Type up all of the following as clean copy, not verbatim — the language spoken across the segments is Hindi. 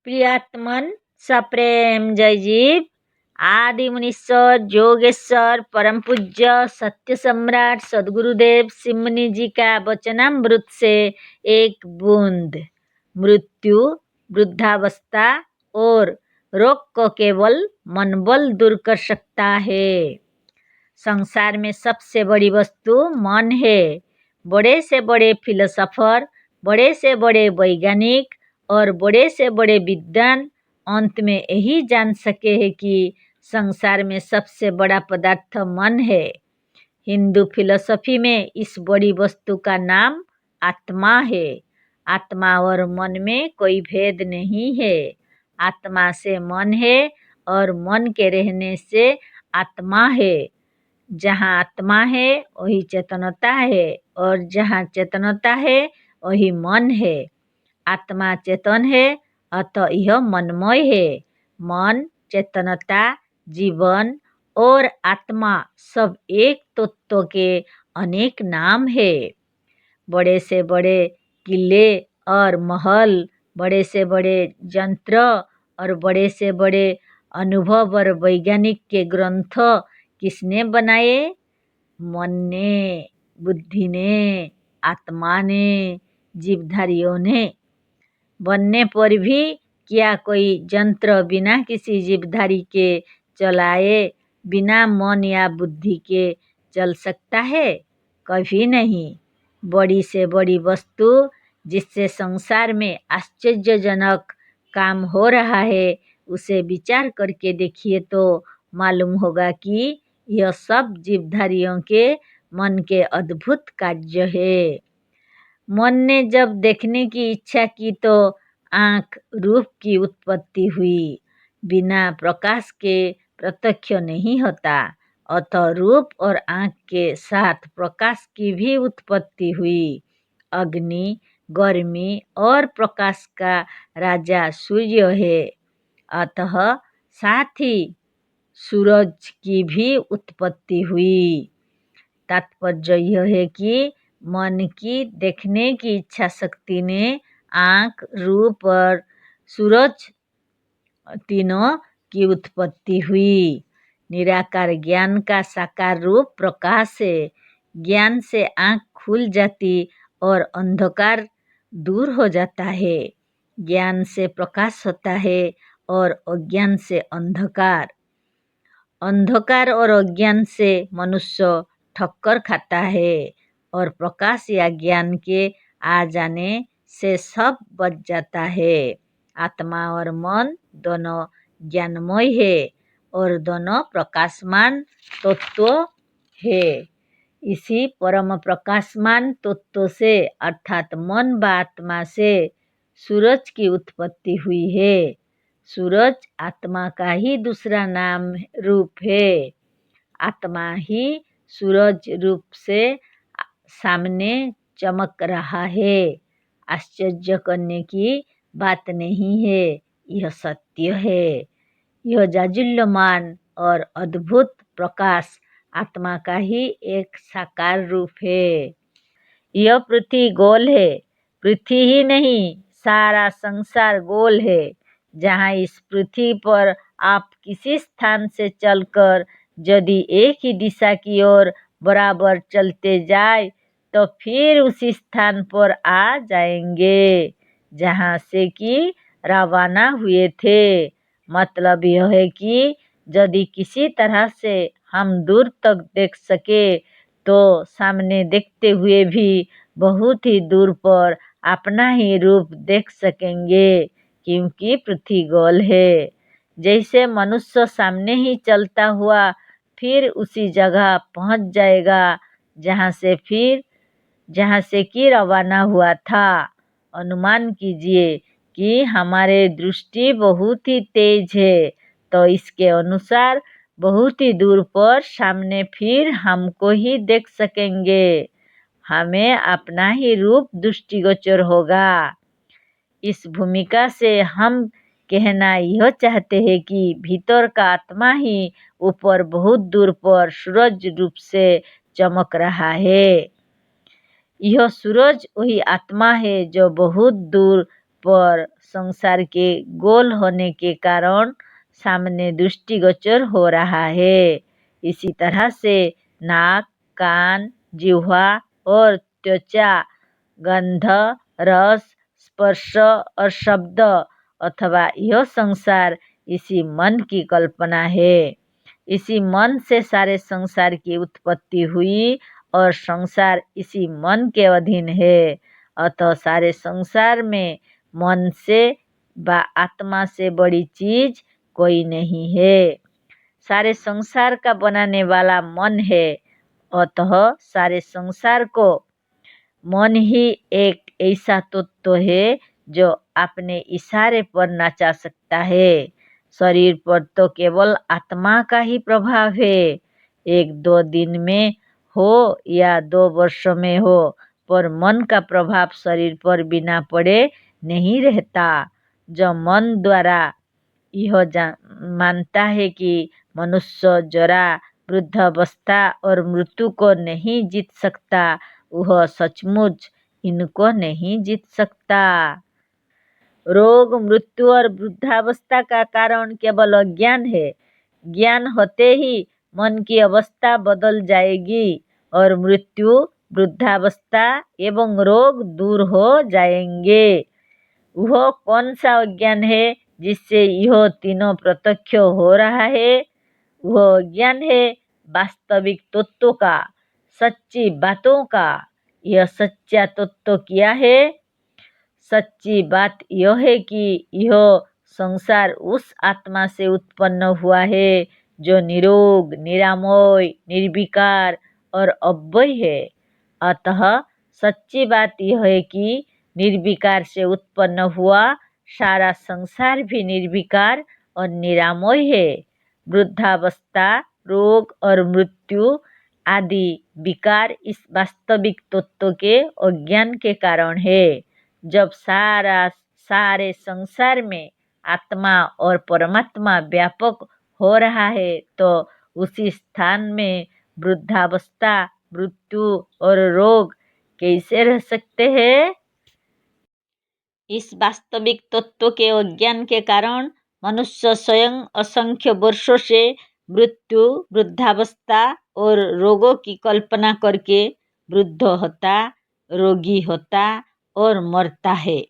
प्रियात्मन सप्रेम जय जीव। आदि मुनीश्वर योगेश्वर परम पूज्य सत्य सम्राट सदगुरुदेव सिमनी जी का वचनामृत से एक बूंद। मृत्यु, वृद्धावस्था और रोग को केवल मनबल दूर कर सकता है। संसार में सबसे बड़ी वस्तु मन है। बड़े से बड़े फिलोसोफर, बड़े से बड़े वैज्ञानिक और बड़े से बड़े विद्वान अंत में यही जान सके हैं कि संसार में सबसे बड़ा पदार्थ मन है। हिंदू फिलोसफी में इस बड़ी वस्तु का नाम आत्मा है। आत्मा और मन में कोई भेद नहीं है। आत्मा से मन है और मन के रहने से आत्मा है। जहाँ आत्मा है वही चेतनता है और जहाँ चेतनता है वही मन है। आत्मा चेतन है अतः यह मनमय है। मन, चेतनता, जीवन और आत्मा सब एक तत्व के अनेक नाम है। बड़े से बड़े किले और महल, बड़े से बड़े यंत्र और बड़े से बड़े अनुभव और वैज्ञानिक के ग्रंथ किसने बनाए? मन ने, बुद्धि ने, आत्मा ने, जीवधारियों ने। बनने पर भी क्या कोई यंत्र बिना किसी जीवधारी के चलाए, बिना मन या बुद्धि के चल सकता है? कभी नहीं। बड़ी से बड़ी वस्तु जिससे संसार में आश्चर्यजनक काम हो रहा है, उसे विचार करके देखिए तो मालूम होगा कि यह सब जीवधारियों के मन के अद्भुत कार्य है। मन ने जब देखने की इच्छा की तो आँख रूप की उत्पत्ति हुई। बिना प्रकाश के प्रत्यक्ष नहीं होता, अतः रूप और आँख के साथ प्रकाश की भी उत्पत्ति हुई। अग्नि, गर्मी और प्रकाश का राजा सूर्य है, अतः साथ ही सूरज की भी उत्पत्ति हुई। तात्पर्य यह है कि मन की देखने की इच्छा शक्ति ने आँख, रूप और सूरज तीनों की उत्पत्ति हुई। निराकार ज्ञान का साकार रूप प्रकाश है। ज्ञान से आँख खुल जाती और अंधकार दूर हो जाता है। ज्ञान से प्रकाश होता है और अज्ञान से अंधकार। अंधकार और अज्ञान से मनुष्य ठक्कर खाता है और प्रकाश या ज्ञान के आ जाने से सब बच जाता है। आत्मा और मन दोनों ज्ञानमय है और दोनों प्रकाशमान तत्व है। इसी परम प्रकाशमान तत्व से अर्थात मन व आत्मा से सूरज की उत्पत्ति हुई है। सूरज आत्मा का ही दूसरा नाम रूप है। आत्मा ही सूरज रूप से सामने चमक रहा है। आश्चर्य करने की बात नहीं है, यह सत्य है। यह जाज्वल्यमान और अद्भुत प्रकाश आत्मा का ही एक साकार रूप है। यह पृथ्वी गोल है। पृथ्वी ही नहीं, सारा संसार गोल है। जहाँ इस पृथ्वी पर आप किसी स्थान से चलकर यदि एक ही दिशा की ओर बराबर चलते जाए तो फिर उसी स्थान पर आ जाएंगे जहाँ से कि रवाना हुए थे। मतलब यह है कि यदि किसी तरह से हम दूर तक देख सके तो सामने देखते हुए भी बहुत ही दूर पर अपना ही रूप देख सकेंगे, क्योंकि पृथ्वी गोल है। जैसे मनुष्य सामने ही चलता हुआ फिर उसी जगह पहुंच जाएगा जहाँ से कि रवाना हुआ था। अनुमान कीजिए कि हमारे दृष्टि बहुत ही तेज है, तो इसके अनुसार बहुत ही दूर पर सामने फिर हमको ही देख सकेंगे। हमें अपना ही रूप दृष्टिगोचर होगा। इस भूमिका से हम कहना यह चाहते हैं कि भीतर का आत्मा ही ऊपर बहुत दूर पर सूरज रूप से चमक रहा है। यह सूरज वही आत्मा है जो बहुत दूर पर संसार के गोल होने के कारण सामने दृष्टिगोचर हो रहा है। इसी तरह से नाक, कान, जिह्वा और त्वचा, गंध, रस, स्पर्श और शब्द अथवा यह संसार इसी मन की कल्पना है। इसी मन से सारे संसार की उत्पत्ति हुई और संसार इसी मन के अधीन है। अतः सारे संसार में मन से व आत्मा से बड़ी चीज कोई नहीं है। सारे संसार का बनाने वाला मन है। अतः सारे संसार को मन ही एक ऐसा तत्व है जो अपने इशारे पर नचा सकता है। शरीर पर तो केवल आत्मा का ही प्रभाव है। 1-2 दिन में हो या 2 वर्षों में हो, पर मन का प्रभाव शरीर पर बिना पड़े नहीं रहता। जो मन द्वारा यह मानता है कि मनुष्य जरा, वृद्धावस्था और मृत्यु को नहीं जीत सकता, वह सचमुच इनको नहीं जीत सकता। रोग, मृत्यु और वृद्धावस्था का कारण केवल अज्ञान है। ज्ञान होते ही मन की अवस्था बदल जाएगी और मृत्यु, वृद्धावस्था एवं रोग दूर हो जाएंगे। वह कौन सा अज्ञान है जिससे यह तीनों प्रत्यक्ष हो रहा है? वह ज्ञान है वास्तविक तत्व का, सच्ची बातों का। यह सच्चा तत्व क्या है? सच्ची बात यह है कि यह संसार उस आत्मा से उत्पन्न हुआ है जो निरोग, निरामय, निर्विकार और अव्यय है। अतः सच्ची बात यह है कि निर्विकार से उत्पन्न हुआ सारा संसार भी निर्विकार और निरामय है। वृद्धावस्था, रोग और मृत्यु आदि विकार इस वास्तविक तत्व के अज्ञान के कारण है। जब सारे संसार में आत्मा और परमात्मा व्यापक हो रहा है तो उसी स्थान में वृद्धावस्था, मृत्यु और रोग कैसे रह सकते हैं? इस वास्तविक तत्व के अज्ञान के कारण मनुष्य स्वयं असंख्य वर्षों से मृत्यु, वृद्धावस्था और रोगों की कल्पना करके वृद्ध होता, रोगी होता और मरता है।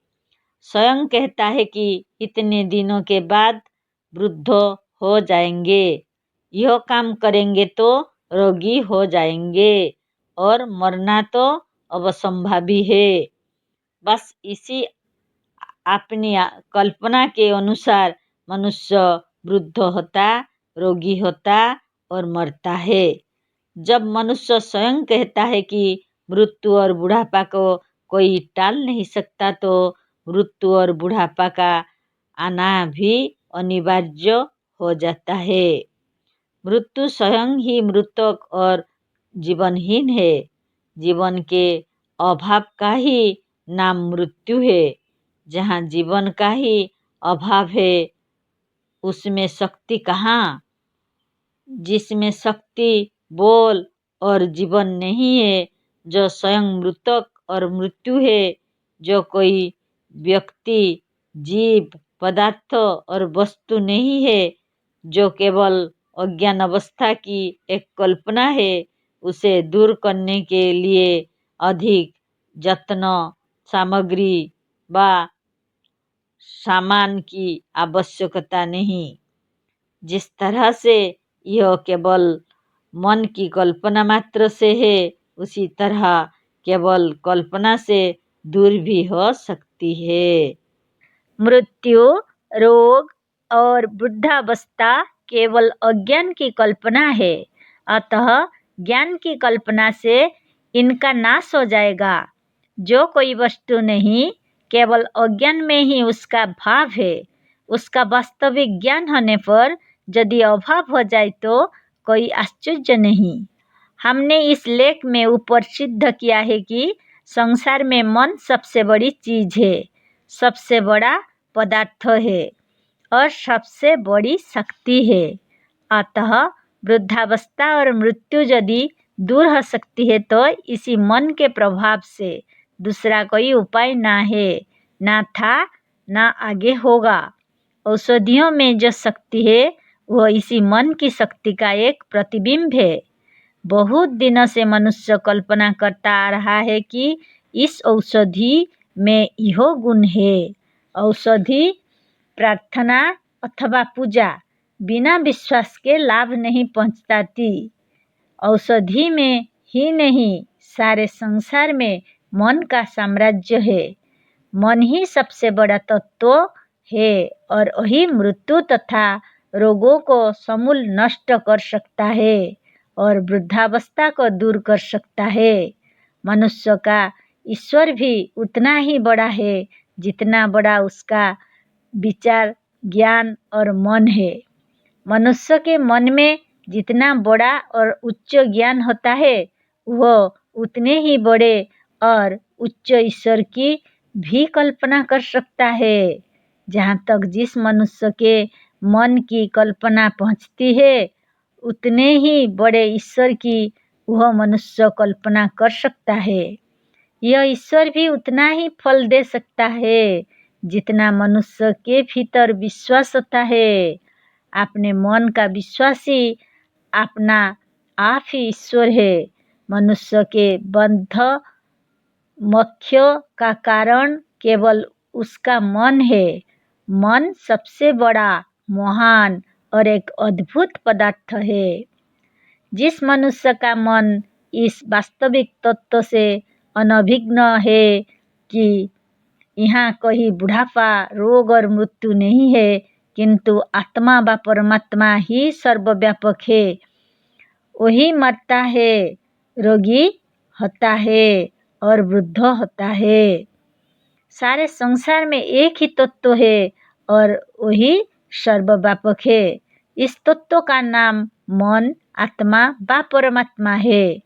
स्वयं कहता है कि इतने दिनों के बाद वृद्ध हो जाएंगे, यह काम करेंगे तो रोगी हो जाएंगे और मरना तो अवसंभावी है। बस इसी अपनी कल्पना के अनुसार मनुष्य वृद्ध होता, रोगी होता और मरता है। जब मनुष्य स्वयं कहता है कि मृत्यु और बुढ़ापा को कोई टाल नहीं सकता, तो मृत्यु और बुढ़ापा का आना भी अनिवार्य हो जाता है। मृत्यु स्वयं ही मृतक और जीवनहीन है। जीवन के अभाव का ही नाम मृत्यु है। जहाँ जीवन का ही अभाव है उसमें शक्ति कहाँ? जिसमें शक्ति, बोल और जीवन नहीं है, जो स्वयं मृतक और मृत्यु है, जो कोई व्यक्ति, जीव, पदार्थ और वस्तु नहीं है, जो केवल अज्ञान अवस्था की एक कल्पना है, उसे दूर करने के लिए अधिक यत्न, सामग्री व सामान की आवश्यकता नहीं। जिस तरह से यह केवल मन की कल्पना मात्र से है, उसी तरह केवल कल्पना से दूर भी हो सकती है। मृत्यु, रोग और वृद्धावस्था केवल अज्ञान की कल्पना है। अतः ज्ञान की कल्पना से इनका नाश हो जाएगा। जो कोई वस्तु नहीं, केवल अज्ञान में ही उसका भाव है। उसका वास्तविक ज्ञान होने पर यदि अभाव हो जाए तो कोई आश्चर्य नहीं। हमने इस लेख में ऊपर सिद्ध किया है कि संसार में मन सबसे बड़ी चीज है, सबसे बड़ा पदार्थ है और सबसे बड़ी शक्ति है। अतः वृद्धावस्था और मृत्यु यदि दूर हो सकती है तो इसी मन के प्रभाव से, दूसरा कोई उपाय ना है, ना था ना आगे होगा। औषधियों में जो शक्ति है वह इसी मन की शक्ति का एक प्रतिबिंब है। बहुत दिनों से मनुष्य कल्पना करता आ रहा है कि इस औषधि में यह गुण है। औषधि प्रार्थना अथवा पूजा बिना विश्वास के लाभ नहीं पहुंचाती। औषधि में ही नहीं, सारे संसार में मन का साम्राज्य है। मन ही सबसे बड़ा तत्व है और वही मृत्यु तथा रोगों को समूल नष्ट कर सकता है और वृद्धावस्था को दूर कर सकता है। मनुष्य का ईश्वर भी उतना ही बड़ा है जितना बड़ा उसका विचार, ज्ञान और मन है। मनुष्य के मन में जितना बड़ा और उच्च ज्ञान होता है वह उतने ही बड़े और उच्च ईश्वर की भी कल्पना कर सकता है। जहाँ तक जिस मनुष्य के मन की कल्पना पहुँचती है उतने ही बड़े ईश्वर की वह मनुष्य कल्पना कर सकता है। यह ईश्वर भी उतना ही फल दे सकता है जितना मनुष्य के भीतर विश्वास होता है। अपने मन का विश्वासी अपना आप ही ईश्वर है। मनुष्य के बंध मोक्ष का कारण केवल उसका मन है। मन सबसे बड़ा, महान और एक अद्भुत पदार्थ है। जिस मनुष्य का मन इस वास्तविक तत्व से अनभिज्ञ है कि यहाँ कहीं बुढ़ापा, रोग और मृत्यु नहीं है, किंतु आत्मा व परमात्मा ही सर्वव्यापक है, वही मरता है, रोगी होता है और वृद्ध होता है। सारे संसार में एक ही तत्व है और वही सर्वव्यापक है। इस तत्व का नाम मन, आत्मा व परमात्मा है।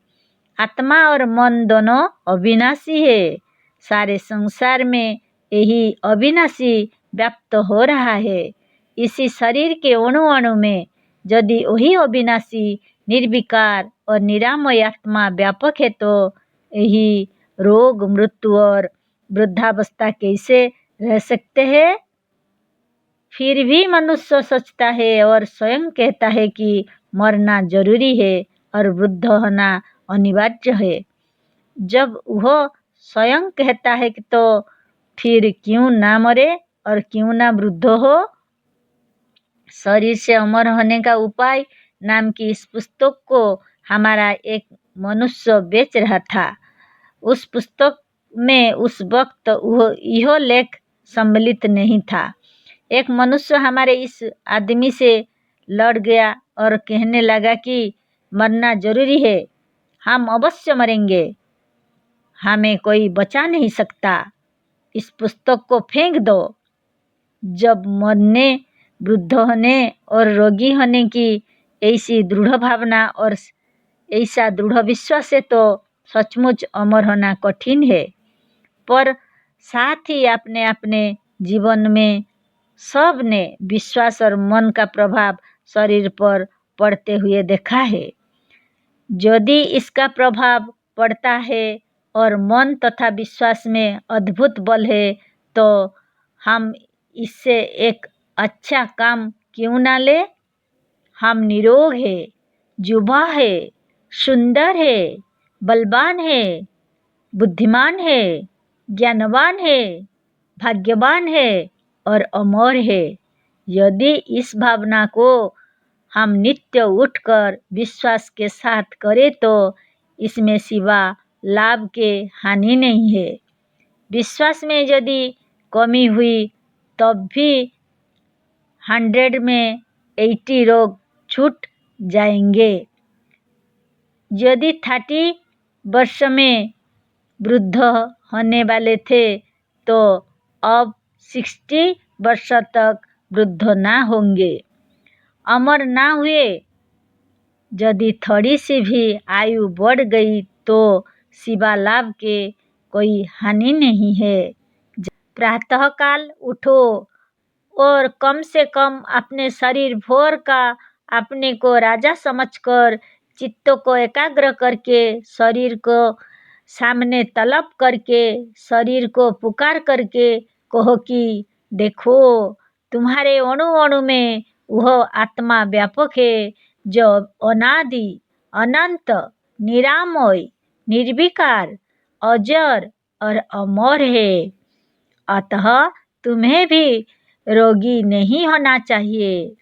आत्मा और मन दोनों अविनाशी है। सारे संसार में यही अविनाशी व्याप्त हो रहा है। इसी शरीर के अणु अणु में यदि वही अविनाशी, निर्विकार और निरामय आत्मा व्यापक है तो यही रोग, मृत्यु और वृद्धावस्था कैसे रह सकते हैं? फिर भी मनुष्य सोचता है और स्वयं कहता है कि मरना जरूरी है और वृद्ध होना अनिवार्य है। जब वह स्वयं कहता है कि तो फिर क्यों ना मरे और क्यों ना वृद्ध हो? शरीर से अमर होने का उपाय नाम की इस पुस्तक को हमारा एक मनुष्य बेच रहा था। उस पुस्तक में उस वक्त यह लेख सम्मिलित नहीं था। एक मनुष्य हमारे इस आदमी से लड़ गया और कहने लगा कि मरना जरूरी है, हम अवश्य मरेंगे, हमें कोई बचा नहीं सकता, इस पुस्तक को फेंक दो। जब मरने, वृद्ध होने और रोगी होने की ऐसी दृढ़ भावना और ऐसा दृढ़ विश्वास है तो सचमुच अमर होना कठिन है। पर साथ ही अपने अपने जीवन में सब ने विश्वास और मन का प्रभाव शरीर पर पड़ते हुए देखा है। यदि इसका प्रभाव पड़ता है और मन तथा विश्वास में अद्भुत बल है तो हम इससे एक अच्छा काम क्यों ना ले? हम निरोग है, युवा है, सुंदर है, बलवान है, बुद्धिमान है, ज्ञानवान है, भाग्यवान है और अमर है। यदि इस भावना को हम नित्य उठकर विश्वास के साथ करें तो इसमें सिवा लाभ के हानि नहीं है। विश्वास में यदि कमी हुई तब भी 100 में 80 रोग छूट जाएंगे। यदि 30 वर्ष में वृद्ध होने वाले थे तो अब 60 वर्ष तक वृद्ध ना होंगे, अमर ना हुए। यदि थोड़ी सी भी आयु बढ़ गई तो सिवा लाभ के कोई हानि नहीं है। प्रातःकाल उठो और कम से कम अपने शरीर भोर का अपने को राजा समझकर चित्त को एकाग्र करके शरीर को सामने तलब करके शरीर को पुकार करके कहो कि देखो, तुम्हारे अणु अणु में वह आत्मा व्यापक है जो अनादि, अनंत, निरामय, निर्विकार, अजर और अमर है। अतः तुम्हें भी रोगी नहीं होना चाहिए।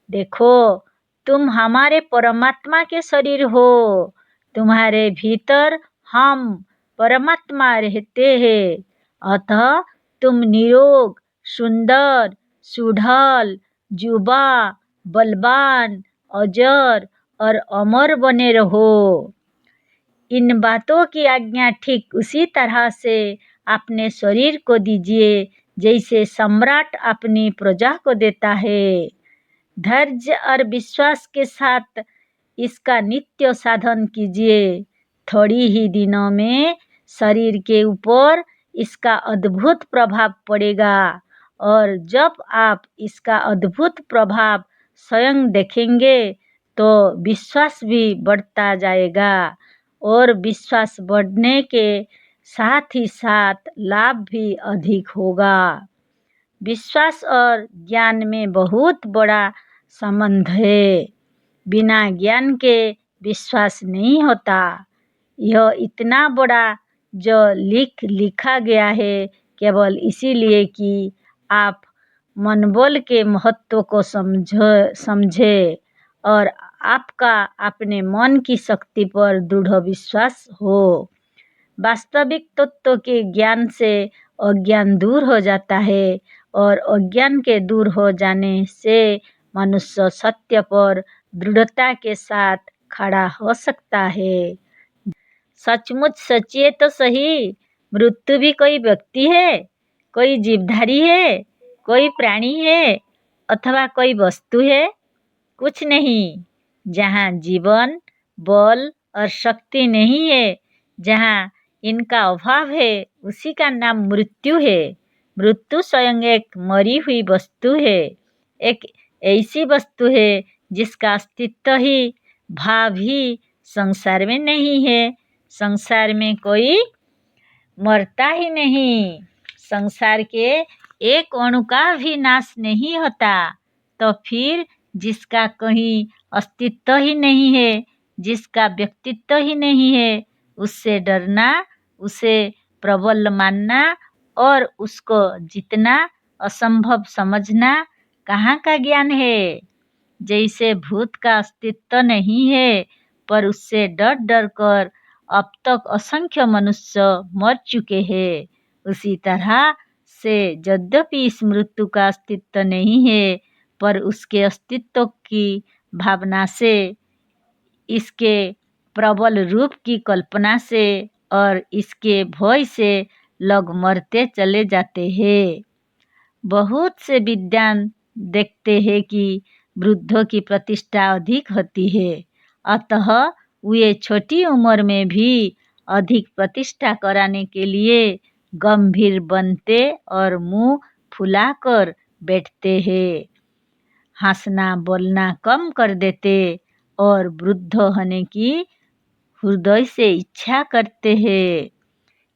देखो, तुम हमारे परमात्मा के शरीर हो। तुम्हारे भीतर हम परमात्मा रहते हैं। अतः तुम निरोग, सुंदर, सुढल, जुबा, बलवान, अजर और अमर बने रहो। इन बातों की आज्ञा ठीक उसी तरह से अपने शरीर को दीजिए जैसे सम्राट अपनी प्रजा को देता है। धैर्य और विश्वास के साथ इसका नित्य साधन कीजिए। थोड़ी ही दिनों में शरीर के ऊपर इसका अद्भुत प्रभाव पड़ेगा और जब आप इसका अद्भुत प्रभाव स्वयं देखेंगे तो विश्वास भी बढ़ता जाएगा और विश्वास बढ़ने के साथ ही साथ लाभ भी अधिक होगा। विश्वास और ज्ञान में बहुत बड़ा संबंध है। बिना ज्ञान के विश्वास नहीं होता। यह इतना बड़ा जो लिखा गया है केवल इसीलिए कि आप मनोबल के महत्व को समझे और आपका अपने मन की शक्ति पर दृढ़ विश्वास हो। वास्तविक तत्व के ज्ञान से अज्ञान दूर हो जाता है और अज्ञान के दूर हो जाने से मनुष्य सत्य पर दृढ़ता के साथ खड़ा हो सकता है। सचमुच सोचिए तो सही, मृत्यु भी कोई व्यक्ति है, कोई जीवधारी है, कोई प्राणी है अथवा कोई वस्तु है? कुछ नहीं। जहाँ जीवन, बल और शक्ति नहीं है, जहाँ इनका अभाव है, उसी का नाम मृत्यु है। मृत्यु स्वयं एक मरी हुई वस्तु है, एक ऐसी वस्तु है जिसका अस्तित्व ही, भाव ही संसार में नहीं है। संसार में कोई मरता ही नहीं। संसार के एक अणु का भी नाश नहीं होता। तो फिर जिसका कहीं अस्तित्व ही नहीं है, जिसका व्यक्तित्व ही नहीं है, उससे डरना, उसे प्रबल मानना और उसको जितना असंभव समझना कहाँ का ज्ञान है। जैसे भूत का अस्तित्व नहीं है पर उससे डर डर कर अब तक असंख्य मनुष्य मर चुके हैं, उसी तरह से यद्यपि इस मृत्यु का अस्तित्व नहीं है पर उसके अस्तित्व की भावना से, इसके प्रबल रूप की कल्पना से और इसके भय से लोग मरते चले जाते हैं। बहुत से विद्वान देखते हैं कि वृद्धों की प्रतिष्ठा अधिक होती है, अतः वे छोटी उम्र में भी अधिक प्रतिष्ठा कराने के लिए गंभीर बनते और मुंह फुलाकर बैठते हैं, हंसना बोलना कम कर देते और वृद्ध होने की हृदय से इच्छा करते हैं।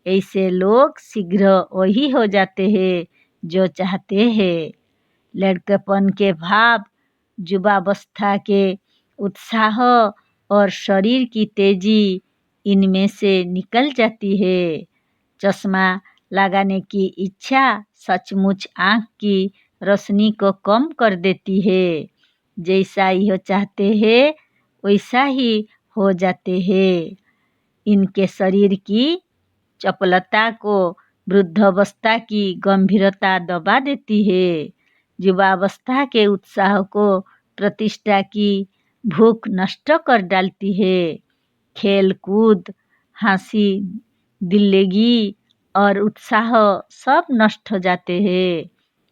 ऐसे लोग शीघ्र वही हो जाते हैं जो चाहते हैं। लड़केपन के भाव, युवावस्था के उत्साह और शरीर की तेजी इनमें से निकल जाती है। चश्मा लगाने की इच्छा सचमुच आँख की रोशनी को कम कर देती है। जैसा यह चाहते हैं वैसा ही हो जाते हैं। इनके शरीर की चपलता को वृद्धावस्था की गंभीरता दबा देती है। युवावस्था के उत्साह को प्रतिष्ठा की भूख नष्ट कर डालती है। खेल कूद, हंसी, दिल्लगी और उत्साह सब नष्ट हो जाते हैं।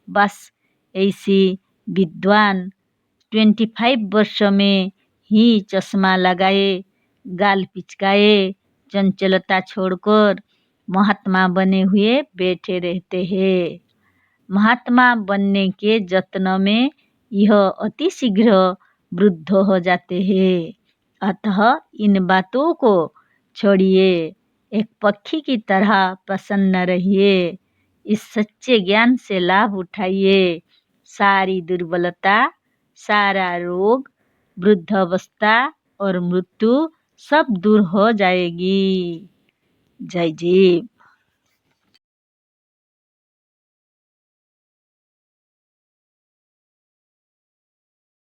बस ऐसी विद्वान 25 वर्ष में ही चश्मा लगाए, गाल पिचकाए, चंचलता छोड़कर महात्मा बने हुए बैठे रहते हैं। महात्मा बनने के यत्न में यह अति शीघ्र वृद्ध हो जाते हैं। अतः इन बातों को छोड़िए, एक पक्षी की तरह प्रसन्न रहिए। इस सच्चे ज्ञान से लाभ उठाइए। सारी दुर्बलता, सारा रोग, वृद्धावस्था और मृत्यु सब दूर हो जाएगी। जय जीव।